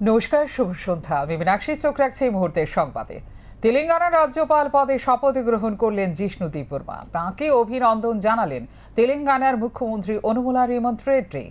নমস্কার, শুভ সন্ধ্যা। আমি মীনাক্ষী, চোখ রাখছি এই মুহূর্তের সংবাদে। তেলেঙ্গানার রাজ্যপাল পদে শপথ গ্রহণ করলেন জিষ্ণু দেববর্মা। তাঁকে অভিনন্দন জানালেন তেলেঙ্গানার মুখ্যমন্ত্রী অনুমুলা রেমন্ত রেড্ডি।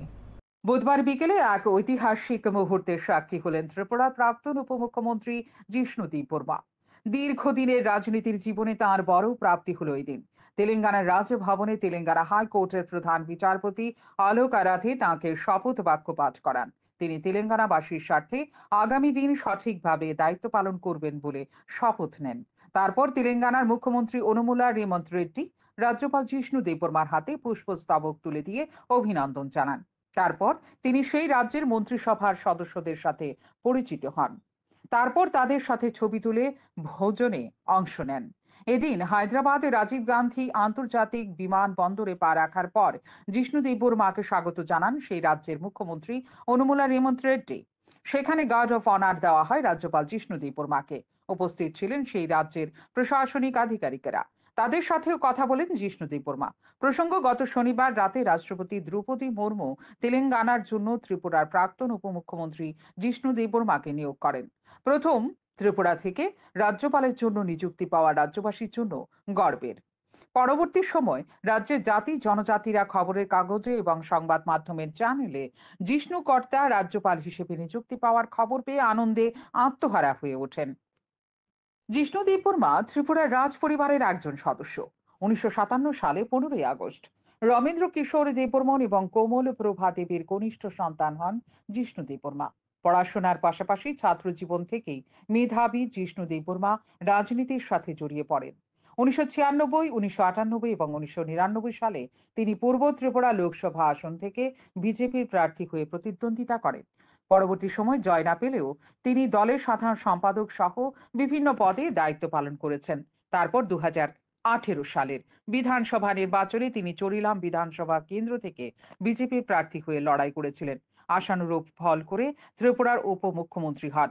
বুধবার বিকেলে এক ঐতিহাসিক মুহূর্তের সাক্ষী হলেন ত্রিপুরার প্রাক্তন উপমুখ্যমন্ত্রী জিষ্ণু দেববর্মা। দীর্ঘদিনের রাজনীতির জীবনে তাঁর বড় প্রাপ্তি হলো এই দিন। তেলেঙ্গানার রাজভবনে তেলেঙ্গানা হাইকোর্টের প্রধান বিচারপতি অলোক আরাধে তাঁকে শপথ বাক্য পাঠ করান। তিনি তেলেঙ্গানাবাসীর স্বার্থে আগামী দিন সঠিকভাবে দায়িত্ব পালন করবেন বলে শপথ নেন। তারপর তেলেঙ্গানার মুখ্যমন্ত্রী অনুমুলা রেমন্ত রেড্ডি রাজ্যপাল জিষ্ণু দেববর্মার হাতে পুষ্পস্তবক তুলে দিয়ে অভিনন্দন জানান। তারপর তিনি সেই রাজ্যের মন্ত্রিসভার সদস্যদের সাথে পরিচিত হন। তারপর তাদের সাথে ছবি তুলে ভোজনে অংশ নেন। এদিন হায়দ্রাবাদে রাজীব গান্ধী আন্তর্জাতিক বিমানবন্দরে পা রাখার পর জিষ্ণু দেববর্মাকে স্বাগত জানান সেই রাজ্যের মুখ্যমন্ত্রী অনুমুলা রেমন্ত রেড্ডি। সেখানে গার্ড অফ অনার দেওয়া হয় রাজ্যপাল জিষ্ণু দেববর্মাকে। উপস্থিত ছিলেন সেই রাজ্যের প্রশাসনিক আধিকারিকেরা। তাদের সাথেও কথা বলেন জিষ্ণু দেববর্মা। প্রসঙ্গ, গত শনিবার রাতে রাষ্ট্রপতি দ্রৌপদী মুর্মু তেলেঙ্গানার জন্য ত্রিপুরার প্রাক্তন উপমুখ্যমন্ত্রী জিষ্ণু দেববর্মাকে নিয়োগ করেন। প্রথম ত্রিপুরা থেকে রাজ্যপালের জন্য নিযুক্তি পাওয়া রাজ্যবাসীর জন্য গর্বের। পরবর্তী সময় রাজ্যের জাতি জনজাতিরা খবরের কাগজে এবং সংবাদ মাধ্যমের চ্যানেলে জিষ্ণু কর্তা রাজ্যপাল হিসেবে নিযুক্তি পাওয়ার খবর পেয়ে আনন্দে আত্মহারা হয়ে ওঠেন। জিষ্ণু দেববর্মা ত্রিপুরার রাজ পরিবারের একজন সদস্য। 1957 সালে 15ই আগস্ট রমেন্দ্র কিশোর দেববর্মন এবং কোমল প্রভা দেবীর কনিষ্ঠ সন্তান হন জিষ্ণু দেববর্মা। পড়াশোনার পাশাপাশি ছাত্র জীবন থেকেই মেধাবী জিষ্ণু দেববর্মা রাজনীতির সাথে জড়িয়ে পড়েন। 1996, 1998 এবং 1999 সালে তিনি পূর্ব ত্রিপুরা লোকসভা আসন থেকে বিজেপির প্রার্থী হয়ে প্রতিদ্বন্দ্বিতা করেন। পরবর্তী সময় জয় না পেলেও তিনি দলের সাধারণ সম্পাদক সহ বিভিন্ন পদে দায়িত্ব পালন করেছেন। তারপর 2018 সালের বিধানসভা নির্বাচনে তিনি চরিলাম বিধানসভা কেন্দ্র থেকে বিজেপির প্রার্থী হয়ে লড়াই করেছিলেন। আশানুরূপ ফল করে ত্রিপুরার উপমুখ্যমন্ত্রী হন।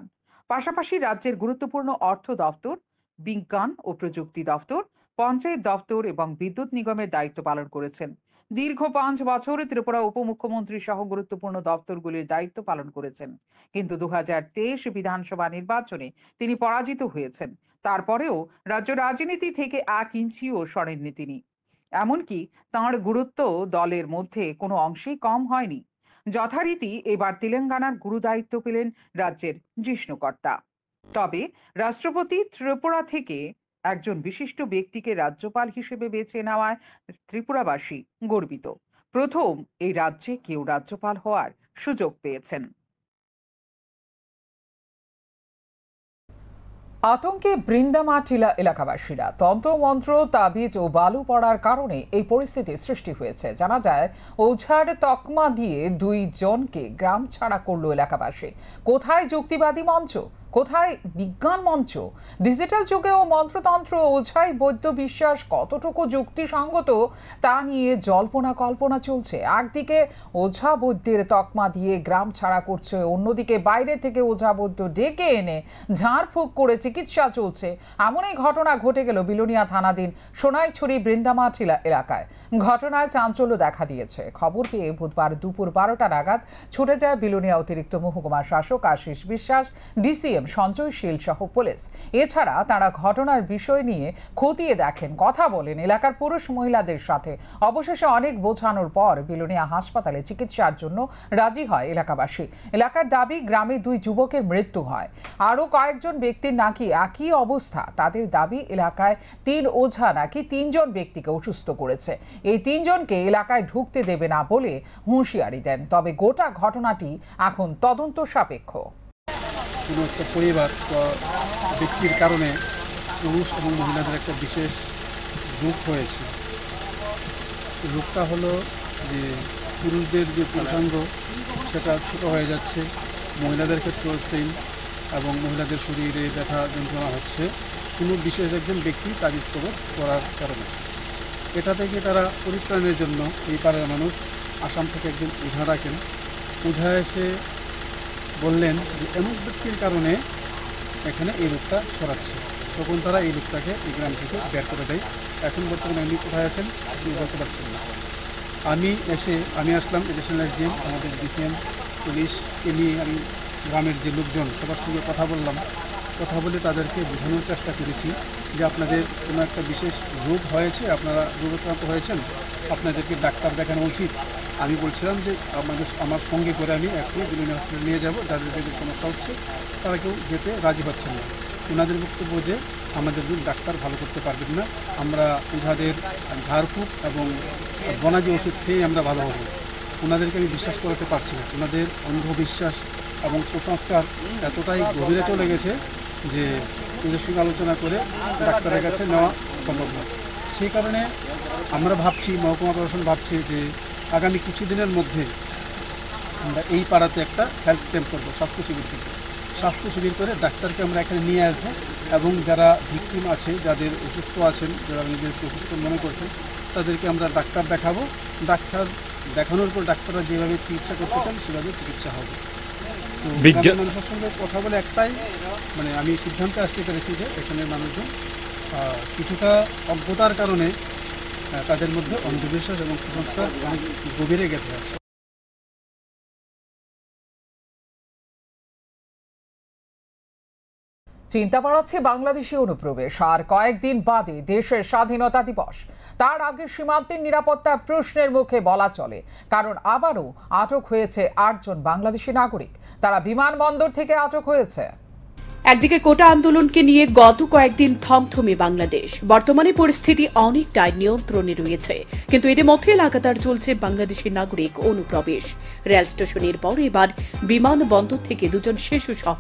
পাশাপাশি রাজ্যের গুরুত্বপূর্ণ অর্থ দপ্তর, বিজ্ঞান ও প্রযুক্তি দপ্তর, পঞ্চায়েত দপ্তর এবং বিদ্যুৎ নিগমের দায়িত্ব পালন করেছেন। দীর্ঘ 5 বছর ত্রিপুরা উপমুখ্যমন্ত্রী সহ গুরুত্বপূর্ণ দপ্তরগুলির দায়িত্ব পালন করেছেন। কিন্তু 2023 বিধানসভা নির্বাচনে তিনি পরাজিত হয়েছেন। তারপরেও রাজ্য রাজনীতি থেকে 1 ইঞ্চিও সরেননি তিনি। এমনকি তাঁর গুরুত্ব দলের মধ্যে কোনো অংশেই কম হয়নি। যথারীতি এবার তেলেঙ্গানার গুরুদায়িত্ব পেলেন রাজ্যের জিষ্ণুকর্তা। তবে রাষ্ট্রপতি ত্রিপুরা থেকে একজন বিশিষ্ট ব্যক্তিকে রাজ্যপাল হিসেবে বেছে নেওয়ায় ত্রিপুরাবাসী গর্বিত। প্রথম এই রাজ্যে কেউ রাজ্যপাল হওয়ার সুযোগ পেয়েছেন। আতঙ্কে বৃন্দামাটিলা এলাকাবাসীরা। তন্ত্রমন্ত্র, তাবিজ ও বালু পড়ার কারণে এই পরিস্থিতি সৃষ্টি হয়েছে। জানা যায়, ওঝার তকমা দিয়ে 2 জনকে গ্রাম ছাড়া করল এলাকাবাসী। কোথায় যুক্তিবাদী মঞ্চ, কোথায় বিজ্ঞান মঞ্চ? ডিজিটাল যুগেও মন্ত্রতন্ত্র, ওঝাই বৈদ্য বিশ্বাস কতটুকু যুক্তিসঙ্গত তা নিয়ে জল্পনা কল্পনা চলছে। একদিকে ওঝা বৈদ্যের তকমা দিয়ে গ্রাম ছাড়া করছে, অন্যদিকে বাইরে থেকে ওঝা বৈদ্য ডেকে এনে ঝাড়ফুঁক করে চিকিৎসা চলছে। এমনই ঘটনা ঘটে গেল বিলোনিয়া থানাধীন সোনাইছড়ি বৃন্দামাটিলা এলাকায়। ঘটনায় চাঞ্চল্য দেখা দিয়েছে। খবর পেয়ে বুধবার দুপুর 12টা নাগাদ ছুটে যায় বিলোনিয়া অতিরিক্ত মহকুমা শাসক আশিস বিশ্বাস, ডিসিএম সঞ্জয় শীল সহ পুলিশ। এছাড়া তারা ঘটনার বিষয় নিয়ে খতিয়ে দেখেন, কথা বলেন এলাকার পুরুষ মহিলাদের সাথে। অবশেষে অনেক বোঝানোর পর বিলোনিয়া হাসপাতালে চিকিৎসার জন্য রাজি হয় এলাকাবাসী। এলাকার দাবি, গ্রামে 2 যুবকের মৃত্যু হয়, আরো কয়েকজন ব্যক্তির নাকি একই অবস্থা। তাদের দাবি, এলাকায় 3 ওঝা নাকি 3 জন ব্যক্তিকে অসুস্থ করেছে। এই 3 জনকে এলাকায় ঢুকতে দেবে না বলে হুঁশিয়ারি দেন। তবে গোটা ঘটনাটি এখন তদন্ত সাপেক্ষ। কোনো একটা পরিবার বা ব্যক্তির কারণে পুরুষ এবং মহিলাদের একটা বিশেষ রূপ হয়েছে। রূপটা হলো যে পুরুষদের যে পুরুষাঙ্গ সেটা ছোট হয়ে যাচ্ছে, মহিলাদের ক্ষেত্রেও সেম, এবং মহিলাদের শরীরে ব্যথা যন্ত্রণা হচ্ছে কোনো বিশেষ একজন ব্যক্তি তাবিজ কবজ করার কারণে। এটা থেকে তারা পরিত্রাণের জন্য এই পাড়ার মানুষ আসাম থেকে একজন ওঝা ডাকেন। ওঝা এসে বললেন যে এমন ব্যক্তির কারণে এখানে এই রোগটা ছড়াচ্ছে। তখন তারা এই লোকটাকে এই গ্রাম থেকে বের করে দেয়। এখন বর্তমানে উনি কোথায় আছেন আপনি বলতে পারছেন না। আমি আসলাম এডিশনাল এসডিএম, আমাদের ডিসিএম পুলিশকে নিয়ে আমি গ্রামের যে লোকজন সবার সঙ্গে কথা বললাম, কথা বলে তাদেরকে বোঝানোর চেষ্টা করেছি যে আপনাদের কোনো একটা বিশেষ রোগ হয়েছে, আপনারা রোগাক্রান্ত হয়েছেন, আপনাদেরকে ডাক্তার দেখানো উচিত। আমি বলছিলাম যে আমার সঙ্গে করে আমি এখনই বিলিনী হসপিটালে নিয়ে যাব, যাদের যে সমস্যা হচ্ছে তারা কেউ যেতে রাজি হচ্ছেন না। ওনাদের বক্তব্য যে আমাদের ডাক্তার ভালো করতে পারবেন না, আমরা ওঝাদের ঝাড়ফুঁক এবং বনাজি ওষুধ খেয়েই আমরা ভালো হব। ওনাদেরকে আমি বিশ্বাস করাতে পারছি না। ওনাদের অন্ধবিশ্বাস এবং কুসংস্কার এতটাই গভীরে চলে গেছে যে ওদের সঙ্গে আলোচনা করে ডাক্তারের কাছে নেওয়া সম্ভব নয়। সেই কারণে আমরা ভাবছি, মহকুমা প্রশাসন ভাবছে যে আগামী কিছুদিনের মধ্যে আমরা এই পাড়াতে একটা হেলথ ক্যাম্প করবো, স্বাস্থ্য শিবির করে ডাক্তারকে আমরা এখানে নিয়ে আসবো এবং যারা ভিকটিম আছে, যাদের অসুস্থ আছেন, যারা নিজেদেরকে অসুস্থ মনে করছেন, তাদেরকে আমরা ডাক্তার দেখাবো। ডাক্তার দেখানোর পর ডাক্তাররা যেভাবে চিকিৎসা করতে চান সেভাবে চিকিৎসা হবে। তো মানুষের সঙ্গে কথা বলে একটাই আমি সিদ্ধান্তে আসতে পেরেছি যে এখানের মানুষজন কিছুটা অজ্ঞতার কারণে তাদের মধ্যে অন্ধবিশ্বাস এবং কুসংস্কার অনেক গভীরে গেঁথে আছে। চিন্তা বাড়াচ্ছে বাংলাদেশি অনুপ্রবেশ। আর কয়েকদিন বাদে দেশের স্বাধীনতা দিবস। তার আগে সীমান্তের নিরাপত্তা প্রশ্নের মুখে বলা চলে, কারণ আবারও আটক হয়েছে 8 জন বাংলাদেশি নাগরিক। তারা বিমানবন্দর থেকে আটক হয়েছে। একদিকে কোটা আন্দোলনকে নিয়ে গত কয়েকদিন থমথমে বাংলাদেশ। বর্তমানে পরিস্থিতি অনেকটাই নিয়ন্ত্রণে রয়েছে, কিন্তু এর মধ্যে লাগাতার চলছে বাংলাদেশি নাগরিক অনুপ্রবেশ। রেল স্টেশনের পর এবার বিমানবন্দর থেকে 2 জন শিশু সহ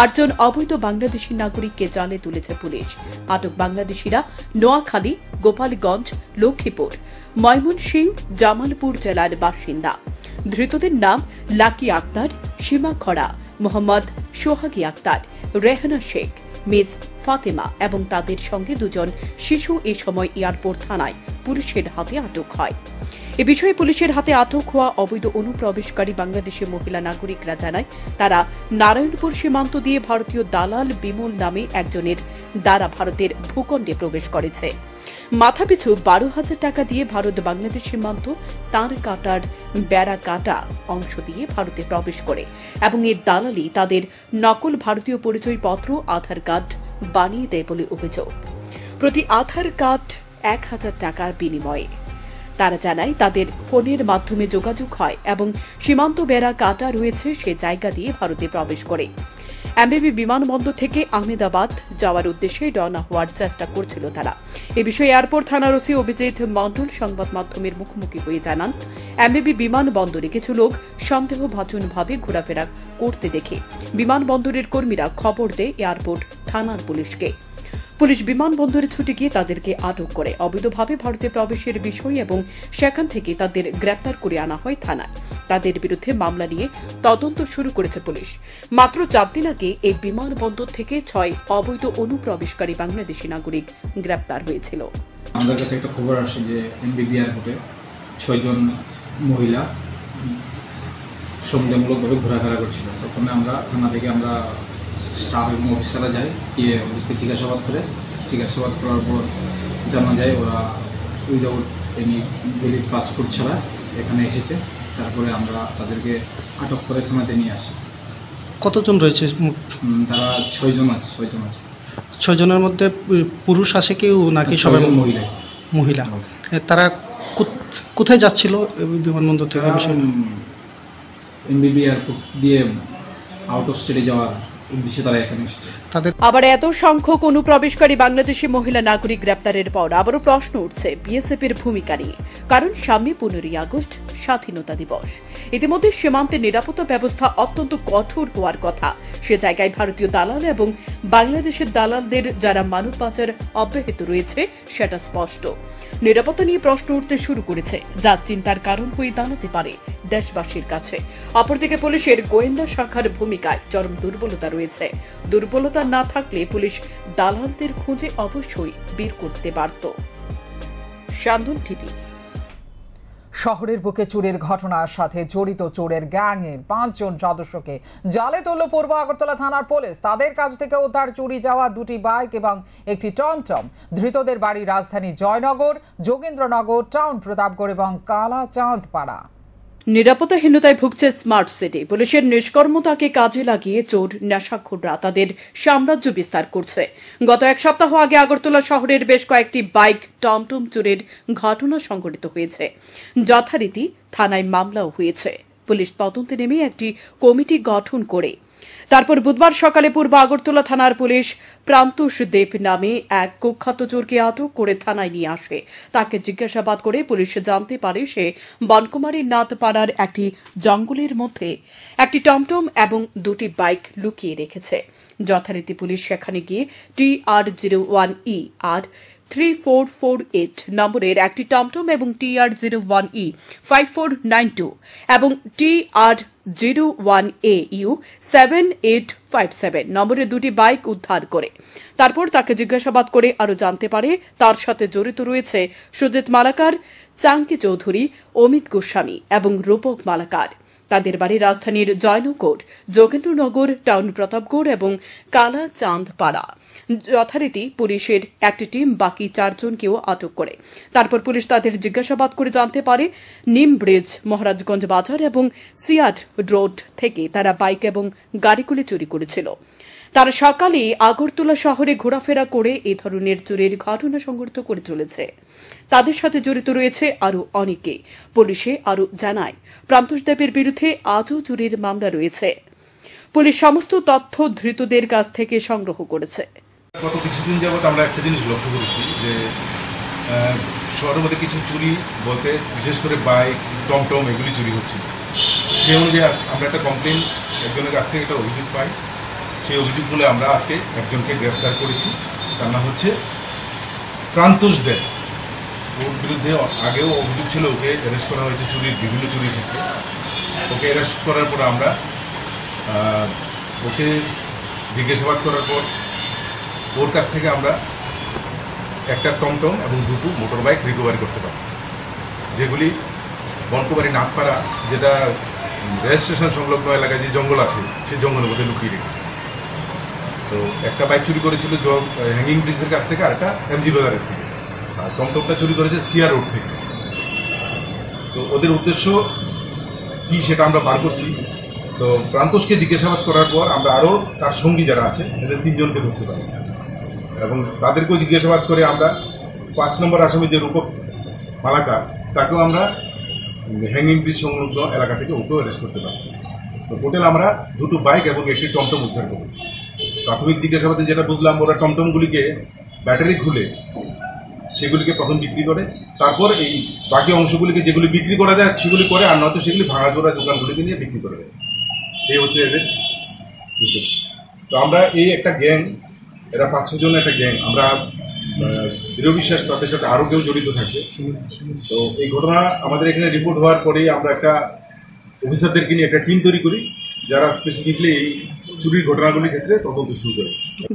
8 জন অবৈধ বাংলাদেশি নাগরিককে জালে তুলেছে পুলিশ। আটক বাংলাদেশিরা নোয়াখালী, গোপালগঞ্জ, লক্ষ্মীপুর, ময়মনসিংহ, জামালপুর জেলার বাসিন্দা। ধৃতদের নাম লাকি আক্তার, সীমা খরা, মোহাম্মদ সোহাগী আক্তার, রেহানা শেখ, মিস ফাতেমা এবং তাদের সঙ্গে 2 জন শিশু এ সময় এয়ারপোর্ট থানায় পুলিশের হাতে আটক হয়। এ বিষয়ে পুলিশের হাতে আটক হওয়া অবৈধ অনুপ্রবেশকারী বাংলাদেশি মহিলা নাগরিকরা জানায়, তারা নারায়ণপুর সীমান্ত দিয়ে ভারতীয় দালাল বিমল নামে একজনের দ্বারা ভারতের ভূখণ্ডে প্রবেশ করেছে। মাথাপিছু 12,000 টাকা দিয়ে ভারত বাংলাদেশ সীমান্ত তার কাটার বেড়া কাটা অংশ দিয়ে ভারতে প্রবেশ করে এবং এর দালালি তাদের নকল ভারতীয় পরিচয়পত্র, আধার কার্ড বানিয়ে দেয় বলে অভিযোগ। প্রতি আধার কার্ড 1,000 টাকার বিনিময়ে। তারা জানায়, তাদের ফোনের মাধ্যমে যোগাযোগ হয় এবং সীমান্ত বেড়া কাটা রয়েছে সে জায়গা দিয়ে ভারতে প্রবেশ করে। এমবিবি বিমানবন্দর থেকে আহমেদাবাদ যাওয়ার উদ্দেশ্যে রওনা হওয়ার চেষ্টা করছিল তারা। এ বিষয়ে এয়ারপোর্ট থানার ওসি অভিজিৎ মণ্ডল সংবাদ মাধ্যমের মুখোমুখি হয়ে জানান, এমবিবি বিমানবন্দরে কিছু লোক সন্দেহভাজনভাবে ঘোরাফেরা করতে দেখে বিমানবন্দরের কর্মীরা খবর দেয় এয়ারপোর্ট থানার পুলিশকে। পুলিশ বিমানবন্দরে ছুটে গিয়ে তাদেরকে আটক করে অবৈধভাবে ভারতে প্রবেশের বিষয় এবং সেখান থেকে তাদের গ্রেপ্তার করে আনা হয় থানায়। তাদের বিরুদ্ধে মামলা নিয়ে তদন্ত শুরু করেছে পুলিশ। মাত্র 4 দিন আগে এই বিমানবন্দর থেকে 6 অবৈধ অনুপ্রবেশকারী বাংলাদেশি নাগরিক গ্রেপ্তার হয়েছিল। আমাদের কাছে একটা খবর আসে যে এমবিবি এয়ারপোর্টে 6 জন মহিলা সন্দেহমূলকভাবে ঘোরাফেরা করছিল। তখন আমরা থানা থেকে স্টাফ এবং অফিসাররা যাই, গিয়ে ওদেরকে জিজ্ঞাসাবাদ করার পর জানা যায় ওরা উইদাউট এনি ভ্যালিড পাসপোর্ট ছাড়া এখানে এসেছে। তারপরে আমরা তাদেরকে আটক করে থানাতে নিয়ে আসি। কতজন রয়েছে? তারা 6 জন আছে। 6 জনের মধ্যে পুরুষ আছে কেউ নাকি সবাই মহিলা? তারা কোথায় যাচ্ছিল বিমানবন্দর থেকে? এমবিবি এয়ারপোর্ট দিয়ে আউট অফ স্টেটে যাওয়ার উদ্দেশ্যে তারা এখানে এসেছে। আবার এত সংখ্যক অনুপ্রবেশকারী বাংলাদেশি মহিলা নাগরিক গ্রেপ্তারের পর আবারও প্রশ্ন উঠছে বিএসএফ এর ভূমিকা নিয়ে। কারণ সামনে 15ই আগস্ট স্বাধীনতা দিবস। ইতিমধ্যে সীমান্তের নিরাপত্তা ব্যবস্থা অত্যন্ত কঠোর হওয়ার কথা। সে জায়গায় ভারতীয় দালাল এবং বাংলাদেশের দালালদের যারা মানব পাচার অব্যাহত রয়েছে সেটা স্পষ্ট। নিরাপত্তা নিয়ে প্রশ্ন উঠতে শুরু করেছে, যা চিন্তার কারণ হয়ে দাঁড়াতে পারে দেশবাসীর কাছে। অপরদিকে পুলিশের গোয়েন্দা শাখার ভূমিকায় চরম দুর্বলতা রয়েছে। দুর্বলতা না থাকলে পুলিশ দালালদের খুঁজে অবশ্যই বের করতে পারত। শান্তন টিভি। শহরের বুকে চুরির ঘটনার সাথে জড়িত চোরের গ্যাংয়ের 5 জন সদস্যকে জালে তুলল পূর্ব আগরতলা থানার পুলিশ। তাদের কাছ থেকে উদ্ধার চুরি যাওয়া 2টি বাইক এবং একটি টমটম। ধৃতদের বাড়ি রাজধানী জয়নগর, যোগেন্দ্রনগর, টাউন প্রতাপগড় এবং কালাচাঁদপাড়া। নিরাপত্তাহীনতায় ভুগছে স্মার্ট সিটি। পুলিশের নিষ্কর্মতাকে কাজে লাগিয়ে চোর নেশাখোররা তাদের সাম্রাজ্য বিস্তার করছে। গত এক সপ্তাহ আগে আগরতলা শহরের বেশ কয়েকটি বাইক টমটম চুরির ঘটনা সংঘটিত হয়েছে। যথারীতি থানায় মামলাও হয়েছে। পুলিশ তদন্তে নেমে একটি কমিটি গঠন করে তারপর বুধবার সকালে পূর্ব আগরতলা থানার পুলিশ প্রান্তোষ দেব নামে এক কুখ্যাত চোরকে আটক করে থানায় নিয়ে আসে। তাকে জিজ্ঞাসাবাদ করে পুলিশ জানতে পারে সে বনকুমারীর নাথপাড়ার একটি জঙ্গলের মধ্যে একটি টমটম এবং দুটি বাইক লুকিয়ে রেখেছে। যথারীতি পুলিশ সেখানে গিয়ে TR01E আর 3448 নম্বরের একটি টমটম এবং TR01E 5492 এবং TR01AU 7857 নম্বরের দুটি বাইক উদ্ধার করে তারপর তাকে জিজ্ঞাসাবাদ করে আরও জানতে পারে তার সাথে জড়িত রয়েছে সুজিত মালাকার, চাঙ্কি চৌধুরী, অমিত গোস্বামী এবং রূপক মালাকার। তাদের বাড়ি রাজধানীর জয়নগর, যোগেন্দ্রনগর, টাউন প্রতাপগড় এবং কালাচাঁদপাড়া। যথারীতি পুলিশের একটি টিম বাকি 4 জনকেও আটক করে। তারপর পুলিশ তাদের জিজ্ঞাসাবাদ করে জানতে পারে নিম ব্রিজ, মহারাজগঞ্জ বাজার এবং সিয়াট রোড থেকে তারা বাইক এবং গাড়িগুলি চুরি করেছিল। তারা সকালে আগরতলা শহরে ঘোরাফেরা করে এ ধরনের চুরির ঘটনা সংঘটিত করে চলেছে। তাদের সাথে জড়িত রয়েছে আরও অনেকে। পুলিশে আরও জানায় প্রান্তোষ দেবের বিরুদ্ধে আজও চুরির মামলা রয়েছে। পুলিশ সমস্ত তথ্য ধৃতদের কাছ থেকে সংগ্রহ করেছে। গত কিছুদিন যাবৎ আমরা একটা জিনিস লক্ষ্য করেছি যে শহরের মধ্যে কিছু চুরি বলতে বিশেষ করে বাইক, টমটম এগুলি চুরি হচ্ছে। সেই অনুযায়ী আমরা একটা কমপ্লেন একজনের কাছ থেকে একটা অভিযোগ পাই। সেই অভিযোগগুলো আমরা আজকে একজনকে গ্রেপ্তার করেছি। তার নাম হচ্ছে প্রান্তোষ দেব। ওর বিরুদ্ধে আগেও অভিযোগ ছিল, ওকে অ্যারেস্ট করা হয়েছে চুরির বিভিন্ন চুরির ক্ষেত্রে। ওকে অ্যারেস্ট করার পর আমরা ওকে জিজ্ঞাসাবাদ করার পর ওর কাছ থেকে আমরা একটা টমটম এবং দুটো মোটর বাইক রিকভারি করতে পারি, যেগুলি বনকুমারী নাথপাড়া, যেটা রেল স্টেশন সংলগ্ন এলাকায় যে জঙ্গল আছে সেই জঙ্গলের মধ্যে লুকিয়ে রেখেছে। তো একটা বাইক চুরি করেছিল হ্যাঙ্গিং ব্রিজের কাছ থেকে, আর একটা MG বাজারের থেকে, আর টমটমটা চুরি করেছে সিয়া রোড থেকে। তো ওদের উদ্দেশ্য কি সেটা আমরা বার করছি। তো প্রান্তোষকে জিজ্ঞাসাবাদ করার পর আমরা আরও তার সঙ্গী যারা আছে এদের 3 জনকে ধরতে পারি এবং তাদেরকেও জিজ্ঞাসাবাদ করে আমরা 5 নম্বর আসামি যে রূপক মালাকার, তাকেও আমরা হ্যাঙ্গিং ব্রিজ সংলগ্ন এলাকা থেকে ওকেও অ্যারেস্ট করতে পারি। তো টোটাল আমরা দুটো বাইক এবং একটি টমটম উদ্ধার করেছি। প্রাথমিক জিজ্ঞাসাবাদে যেটা বুঝলাম, ওরা টমটমগুলিকে ব্যাটারি খুলে সেগুলিকে প্রথম বিক্রি করে, তারপর এই বাকি অংশগুলিকে যেগুলি বিক্রি করা যায় সেগুলি করে, আর নয়তো সেগুলি ভাঙাচোরা দোকানগুলিকে নিয়ে বিক্রি করে দেয়। এই হচ্ছে এদের উদ্দেশ্য। তো আমরা এই একটা গ্যাং, এরা 5-6 জন একটা গ্যাং, আমরা দৃঢ় বিশ্বাস তাদের সাথে আরও কেউ জড়িত থাকবে। তো এই ঘটনা আমাদের এখানে রিপোর্ট হওয়ার পরেই আমরা একটা অফিসারদেরকে নিয়ে একটা টিম তৈরি করি, যারা স্পেসিফিকলি এই চুরির ঘটনাগুলির ক্ষেত্রে তদন্ত শুরু করে।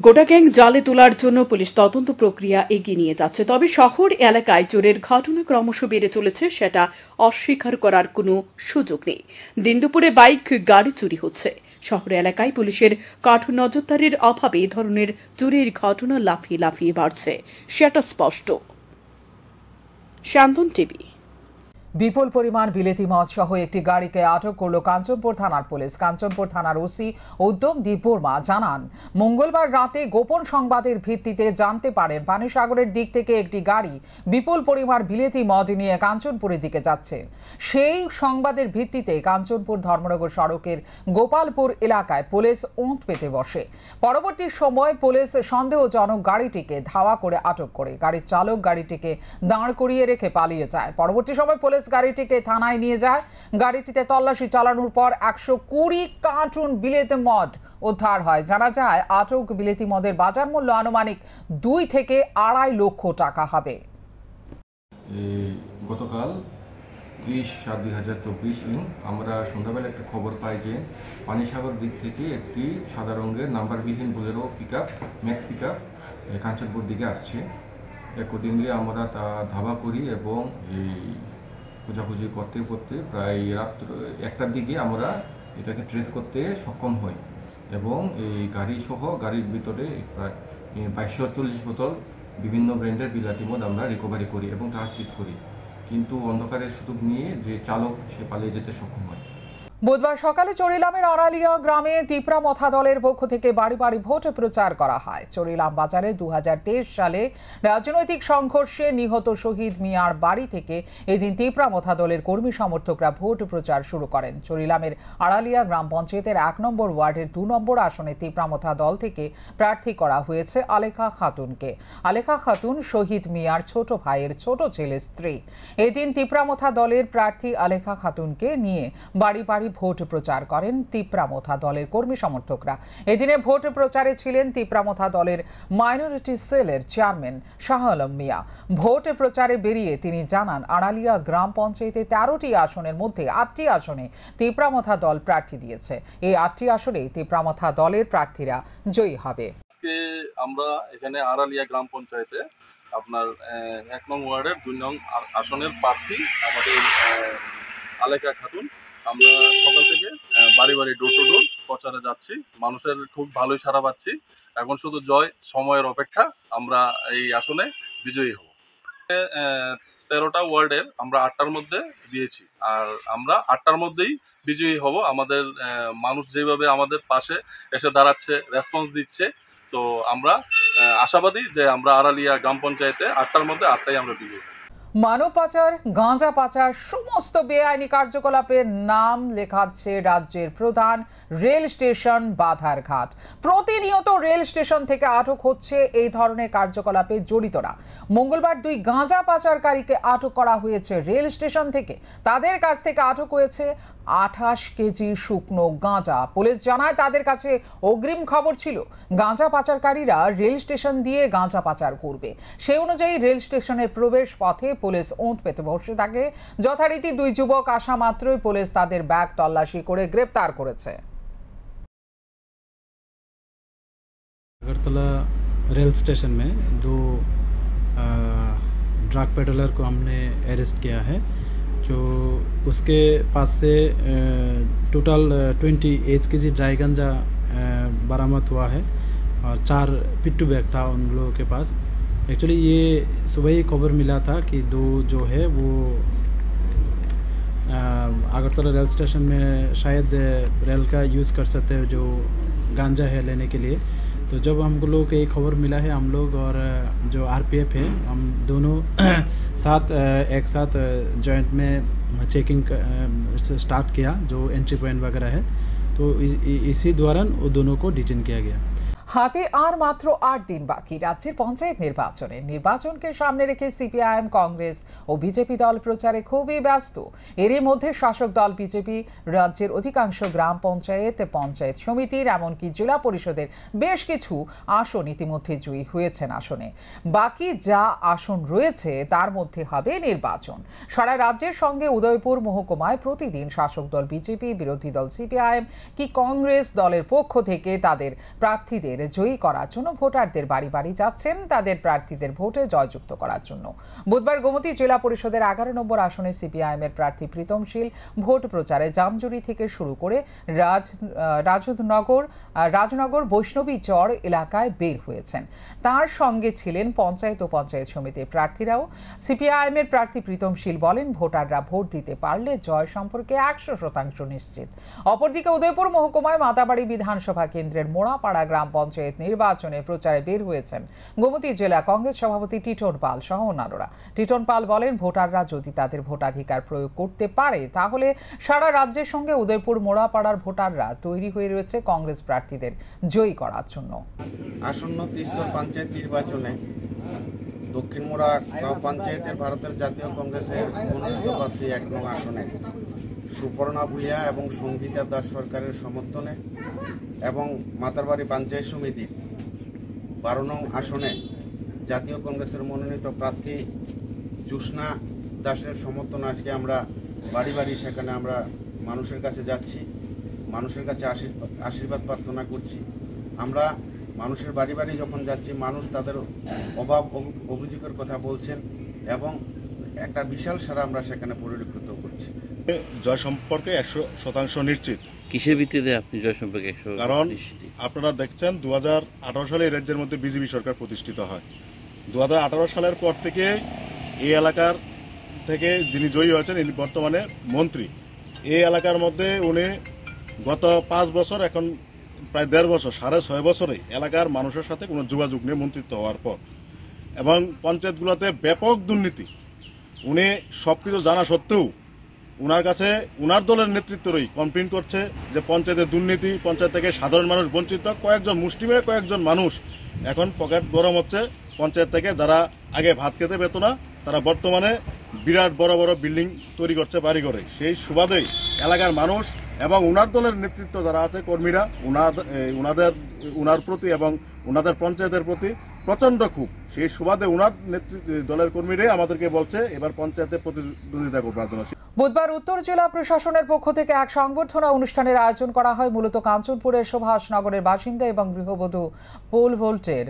গোটা গ্যাং জালে তোলার জন্য পুলিশ তদন্ত প্রক্রিয়া এগিয়ে নিয়ে যাচ্ছে। তবে শহর এলাকায় চোরের ঘটনা ক্রমশ বেড়ে চলেছে, সেটা অস্বীকার করার কোনো সুযোগ নেই। দিন দুপুরে বাইক, গাড়ি চুরি হচ্ছে। শহর এলাকায় পুলিশের কঠোর নজরদারির অভাবে এই ধরনের চুরির ঘটনা লাফিয়ে লাফিয়ে বাড়ছে, সেটা স্পষ্ট। শান্তন টিভি। বিপুল পরিমাণ বিলেতি মদ সহ একটি গাড়িকে আটক করল কাঞ্চনপুর থানার পুলিশ। কাঞ্চনপুর থানার ওসি উদ্যম দীপ বর্মা জানান, মঙ্গলবার রাতে গোপন সংবাদের ভিত্তিতে জানতে পারেন পানিসাগরের দিক থেকে একটি গাড়ি বিপুল পরিমাণ বিলেতি মদ নিয়ে কাঞ্চনপুরের দিকে যাচ্ছে। সেই সংবাদের ভিত্তিতে কাঞ্চনপুর ধর্মনগর সড়কের গোপালপুর এলাকায় পুলিশ ওঁত পেতে বসে। পরবর্তী সময় পুলিশ সন্দেহজনক গাড়িটিকে ধাওয়া করে আটক করে। গাড়ির চালক গাড়িটিকে দাঁড় করিয়ে রেখে পালিয়ে যায়। পরবর্তী সময় পুলিশ গাড়িটিকে থানায় নিয়ে যায়। গাড়িটিতে তল্লাশি চালানোর পর 120 কার্টুন বিলেতি মদ উদ্ধার হয়। জানা যায় আটক বিলেতি মদের বাজার মূল্য আনুমানিক 2 থেকে 2.5 লক্ষ টাকা হবে। গতকাল 30/7/2024 আমরা সন্ধ্যাবেলা একটা খবর পাই যে পানিসাগর দিক থেকে একটি সাদা রঙের নাম্বারবিহীন Bolero pickup, Max pickup Kanchanpur দিকে আসছে। অ্যাকর্ডিংলি আমরা তা ধাওয়া করি এবং এই খোঁজাখুঁজি করতে করতে প্রায় রাত্র 1টার দিকে আমরা এটাকে ট্রেস করতে সক্ষম হই এবং এই গাড়ি সহ গাড়ির ভিতরে প্রায় 2240 বোতল বিভিন্ন ব্র্যান্ডের বিলাতি মদ আমরা রিকভারি করি এবং তা সিজ করি। কিন্তু অন্ধকারের সুযোগ নিয়ে যে চালক সে পালিয়ে যেতে সক্ষম হয়। বুধবার সকালে চরিলামের আড়ালিয়া গ্রামে তিপ্রা মথা দলের পক্ষ থেকে বাড়ি বাড়ি ভোট প্রচার করা হয়। চরিলাম বাজারে 2023 সালে রাজনৈতিক সংঘর্ষে নিহত শহীদ মিয়ার বাড়ি থেকে এদিন তিপ্রা মথা দলের কর্মী সমর্থকরা ভোট প্রচার শুরু করেন। চরিলামের আড়ালিয়া গ্রাম পঞ্চায়েতের 1 নম্বর ওয়ার্ডের 2 নম্বর আসনে তিপ্রা মথা দল থেকে প্রার্থী করা হয়েছে আলেখা খাতুনকে। আলেখা খাতুন শহীদ মিয়ার ছোট ভাইয়ের ছোট ছেলের স্ত্রী। এদিন তিপ্রা মথা দলের প্রার্থী আলেখা খাতুনকে নিয়ে বাড়ি বাড়ি ভোট প্রচার করেন তিপ্রা মথা দলের কর্মী সমর্থকরা। এদিনে ভোট প্রচারে ছিলেন তিপ্রা মথা দলের মাইনরিটি সেলের চেয়ারম্যান শাহ আলম মিয়া। ভোট প্রচারে বেরিয়ে তিনি জানান, আড়ালিয়া গ্রাম পঞ্চায়েতে 13টি আসনের মধ্যে 8টি আসনে তিপ্রা মথা দল প্রার্থী দিয়েছে। এই 8টি আসনে তিপ্রা মথা দলের প্রার্থীরা জয়ী হবে। আজকে আমরা এখানে আড়ালিয়া গ্রাম পঞ্চায়েতে আপনার 1 নং ওয়ার্ডের 2 নং আসনের প্রার্থী আমাদের আলেখা খাতুন। আমরা সকাল থেকে বাড়ি বাড়ি ডোর টু ডোর প্রচারে যাচ্ছি, মানুষের খুব ভালোই সাড়া পাচ্ছি। এখন শুধু সময়ের অপেক্ষা, আমরা এই আসনে বিজয়ী হব। 13টা ওয়ার্ডের আমরা 8টার মধ্যে দিয়েছি, আর আমরা 8টার মধ্যেই বিজয়ী হব। আমাদের মানুষ যেভাবে আমাদের পাশে এসে দাঁড়াচ্ছে, রেসপন্স দিচ্ছে, তো আমরা আশাবাদী যে আমরা আড়ালিয়া গ্রাম পঞ্চায়েতে 8টার মধ্যে 8টাই আমরা বিজয়ী হব। মানব পাচার, গাঁজা পাচার, সমস্ত বেআইনি কার্যকলাপের নাম লেখাচ্ছে রাজ্যের প্রধান রেল স্টেশন বাধারঘাট। প্রতিনিয়ত রেল স্টেশন থেকে আটক হচ্ছে এই ধরনের কার্যকলাপে জড়িতরা। মঙ্গলবার 2 গাঁজা পাচারকারীকে আটক করা হয়েছে রেল স্টেশন থেকে। তাদের কাছ থেকে আটক হয়েছে 28 কেজি শুকনো গাঁজা। পুলিশ জানায় তাদের কাছে অগ্রিম খবর ছিল গাঁজা পাচারকারীরা রেল স্টেশন দিয়ে গাঁজা পাচার করবে। সেই অনুযায়ী রেল স্টেশনের প্রবেশ পথে পুলিশ ওঁত পেতে বসে থাকে। যথারীতি 2 যুবক আসা মাত্রই পুলিশ তাদের ব্যাগ তল্লাশি করে গ্রেপ্তার করেছে। अगरतला रेल स्टेशन में 2 ड्रग पेडलर को हमने अरेस्ट किया है, जो उसके पास से टोटल 28 केजी ड्राई गांजा बरामद हुआ है और 4 पिट्टू बैग था उन लोगों के पास। एक्चुअली ये सुबह ही खबर मिला था कि 2 जो है वो अगरतला रेल स्टेशन में शायद रेल का यूज़ कर सकते हैं जो गांजा है लेने के लिए। तो जब हम लोग को ये खबर मिला है, हम लोग और जो आरपीएफ है, हम दोनों एक साथ जॉइंट में चेकिंग स्टार्ट किया, जो एंट्री पॉइंट वगैरह है। तो इसी दौरान वो दोनों को डिटेन किया गया। হাতে আর মাত্র 8 দিন বাকি রাজ্যের পঞ্চায়েত নির্বাচনকে সামনে রেখে সিপিআইএম, কংগ্রেস ও বিজেপি দল প্রচারে খুবই ব্যস্ত। এরই মধ্যে শাসক দল বিজেপি রাজ্যের অধিকাংশ গ্রাম পঞ্চায়েত, পঞ্চায়েত সমিতির এমনকি জেলা পরিষদের বেশ কিছু আসন ইতিমধ্যে জয়ী হয়েছেন। আসনে বাকি যা আসন রয়েছে তার মধ্যে হবে নির্বাচন। সারা রাজ্যের সঙ্গে উদয়পুর মহকুমায় প্রতিদিন শাসক দল বিজেপি, বিরোধী দল সিপিআইএম কি কংগ্রেস দলের পক্ষ থেকে তাদের প্রার্থীদের জয়ী করার জন্য ভোটারদের বাড়ি বাড়ি যাচ্ছেন তাদের প্রার্থীদের ভোটে জয়যুক্ত করার জন্য। বুধবার গোমতী জেলা পরিষদের 11 নম্বর আসনে সিপিআইএম এর প্রার্থী প্রীতম শীল ভোট প্রচারে জামজুরি থেকে শুরু করে রাজনগর বৈষ্ণবী চর এলাকায় বের হয়েছেন। তার সঙ্গে ছিলেন পঞ্চায়েত ও পঞ্চায়েত সমিতির প্রার্থীরাও। সিপিআইএম এর প্রার্থী প্রীতম শীল বলেন, ভোটাররা ভোট দিতে পারলে জয় সম্পর্কে 100% নিশ্চিত। অপরদিকে উদয়পুর মহকুমায় মাতাবাড়ি বিধানসভা কেন্দ্রের মোড়াপাড়া গ্রাম পঞ্চায়েত নির্বাচনে প্রচারে বের হয়েছেন গোমতী জেলা কংগ্রেস সভাপতি টিটন পাল সহ অন্যান্যরা। টিটন পাল বলেন, ভোটাররা যদি তাদের ভোটাধিকার প্রয়োগ করতে পারে তাহলে সারা রাজ্যের সঙ্গে উদয়পুর মোড়াপাড়ার ভোটাররা তৈরি হয়ে রয়েছে কংগ্রেস প্রার্থীদের জয়ী করার জন্য। আসন্ন 33 পঞ্চায়েত নির্বাচনে দক্ষিণ মোড়া গাঁও পঞ্চায়েতের ভারতের জাতীয় কংগ্রেসের মনোনীত প্রার্থী 1 নং আসনে সুপর্ণা ভূঁইয়া এবং সঙ্গীতা দাস সরকারের সমর্থনে এবং মাতারবাড়ি পঞ্চায়েত সমিতির 12 নং আসনে জাতীয় কংগ্রেসের মনোনীত প্রার্থী জ্যোৎস্না দাসের সমর্থনে আজকে আমরা বাড়ি বাড়ি সেখানে আমরা মানুষের কাছে যাচ্ছি, মানুষের কাছে আশীর্বাদ প্রার্থনা করছি। আমরা মানুষের বাড়ি বাড়ি যখন যাচ্ছি, মানুষ তাদের অভাব অভিযোগের কথা বলছেন এবং একটা বিশাল সারা আমরা সেখানে পরিলক্ষিত করছি। জয় সম্পর্কে 100% নিশ্চিত। কিসের ভিত্তিতে আপনি জয় সম্পর্কে? কারণ আপনারা দেখছেন 2018 সালে এই রাজ্যের মধ্যে বিজেপি সরকার প্রতিষ্ঠিত হয়। 2018 সালের পর থেকে এই এলাকার থেকে যিনি জয়ী হয়েছেন ইনি বর্তমানে মন্ত্রী। এই এলাকার মধ্যে উনি গত 5 বছর, এখন প্রায় 1.5 বছর, 6.5 বছরে এলাকার মানুষের সাথে কোনো যোগাযোগ নেই মন্ত্রিত্ব হওয়ার পর, এবং পঞ্চায়েতগুলোতে ব্যাপক দুর্নীতি। উনি সব কিছু জানা সত্ত্বেও উনার কাছে উনার দলের নেতৃত্বই কমপ্লেন করছে যে পঞ্চায়েতের দুর্নীতি, পঞ্চায়েত থেকে সাধারণ মানুষ বঞ্চিত, কয়েকজন মুষ্টিমেয় কয়েকজন মানুষ এখন পকেট গরম হচ্ছে পঞ্চায়েত থেকে, যারা আগে ভাত খেতে পেত না তারা বর্তমানে বিরাট বড় বড় বিল্ডিং তৈরি করছে বাড়ি করে। সেই সুবাদেই এলাকার মানুষ এবং উনার দলের নেতৃত্ব যারা আছে কর্মীরা উনার প্রতি এবং উনাদের পঞ্চায়েতের প্রতি প্রচণ্ড ক্ষোভ। সেই সুবাদে উনার দলের কর্মীরাই আমাদেরকে বলছে এবার পঞ্চায়েতে প্রতিদ্বন্দ্বিতা করবার জন্য। বুধবার উত্তর জেলা প্রশাসনের পক্ষ থেকে এক সংবর্ধনা অনুষ্ঠানের আয়োজন করা হয়। মূলত কাঞ্চনপুরের সুভাষনগরের বাসিন্দা এবং গৃহবধূ পোল ভোল্টের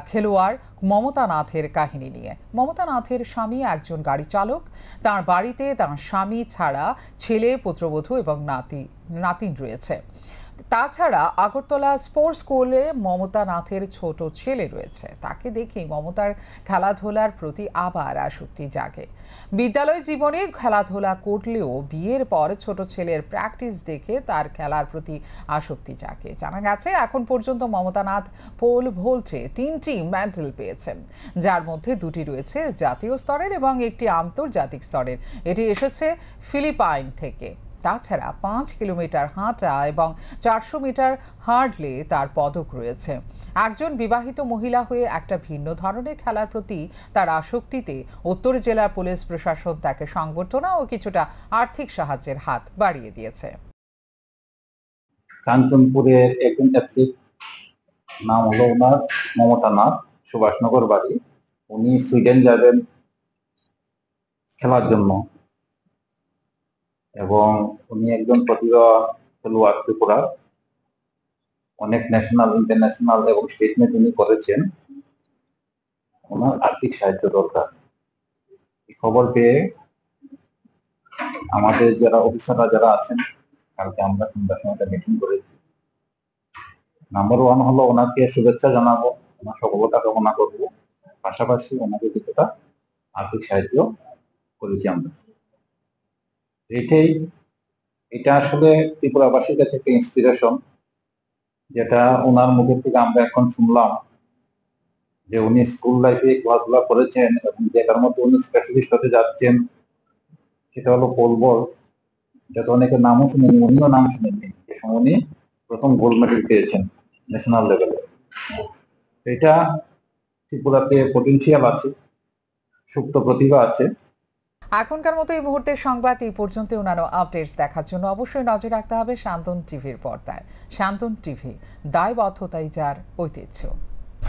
খেলোয়াড় মমতা নাথের কাহিনী নিয়ে। মমতা নাথের স্বামী একজন গাড়ি চালক। তার বাড়িতে তার স্বামী ছাড়া ছেলে, পুত্রবধূ এবং নাতিন রয়েছে। তাছাড়া আগরতলা স্পোর্টস স্কুলে মমতা নাথের ছোট ছেলে রয়েছে। তাকে দেখে মমতার খেলাধুলার প্রতি আবার আসক্তি জাগে। বিদ্যালয় জীবনে খেলাধুলা করলেও বিয়ের পর ছোট ছেলের প্র্যাকটিস দেখে তার খেলার প্রতি আসক্তি জাগে। জানা গেছে এখন পর্যন্ত মমতা নাথ পোল ভোল্টে 3টি মেডেল পেয়েছেন, যার মধ্যে 2টি রয়েছে জাতীয় স্তরের এবং একটি আন্তর্জাতিক স্তরের। এটি এসেছে ফিলিপাইন থেকে। তাছাড়া 5 কিলোমিটার হাঁটা এবং 400 মিটার হার্ডলে তার পদক রয়েছে। একজন বিবাহিত মহিলা হয়ে একটা ভিন্ন ধরনের খেলার প্রতি তার আসক্তিতে উত্তর জেলার পুলিশ প্রশাসন তাকে সংবর্ধনা ও কিছুটা আর্থিক সাহায্যের হাত বাড়িয়ে দিয়েছে। কাঞ্চনপুরের একজন অ্যাথলিট, নাম হলো ওনার মমতা নাথ, সুভাষনগর বাড়ি। উনি সুইডেন যাবেন খেলার জন্য এবং উনি একজন প্রতিভা খেলোয়াড় ত্রিপুরা। অনেক ন্যাশনাল, ইন্টারন্যাশনাল এবং স্টেট ম্যাচ উনি করেছেন। ওনার আর্থিক সাহায্য দরকার। খবর পেয়ে আমাদের যারা অফিসাররা যারা আছেন, কালকে আমরা সন্ধ্যার সময় একটা মিটিং করেছি। নাম্বার 1 হলো ওনাকে শুভেচ্ছা জানাবো, ওনার সফলতা কামনা করবো, পাশাপাশি ওনাকে কিছুটা আর্থিক সাহায্য করেছি আমরা। এটা আসলে ত্রিপুরাবাসীর কাছে একটা ইন্সপিরেশন, যেটা ওনার মুখের থেকে আমরা এখন শুনলাম যে উনি স্কুল লাইফে খেলাধুলা করেছেন এবং যেটার মধ্যে উনি স্পেশালিস্ট হতে যাচ্ছেন সেটা হলো পোল বল। যাতে অনেকের নামও শুনেনি, উনিও নাম শুনেননি। যে সময় উনি প্রথম গোল্ড মেডেল পেয়েছেন ন্যাশনাল লেভেলে। এটা ত্রিপুরাতে পটেনশিয়াল আছে, সুপ্ত প্রতিভা আছে। এখনকার মতো এই মুহূর্তের সংবাদ এই পর্যন্ত। অন্যান্য আপডেটস দেখার জন্য অবশ্যই নজর রাখতে হবে শান্তন টিভির পর্দায়। শান্তন টিভি, দায়বদ্ধতাই যার ঐতিহ্য।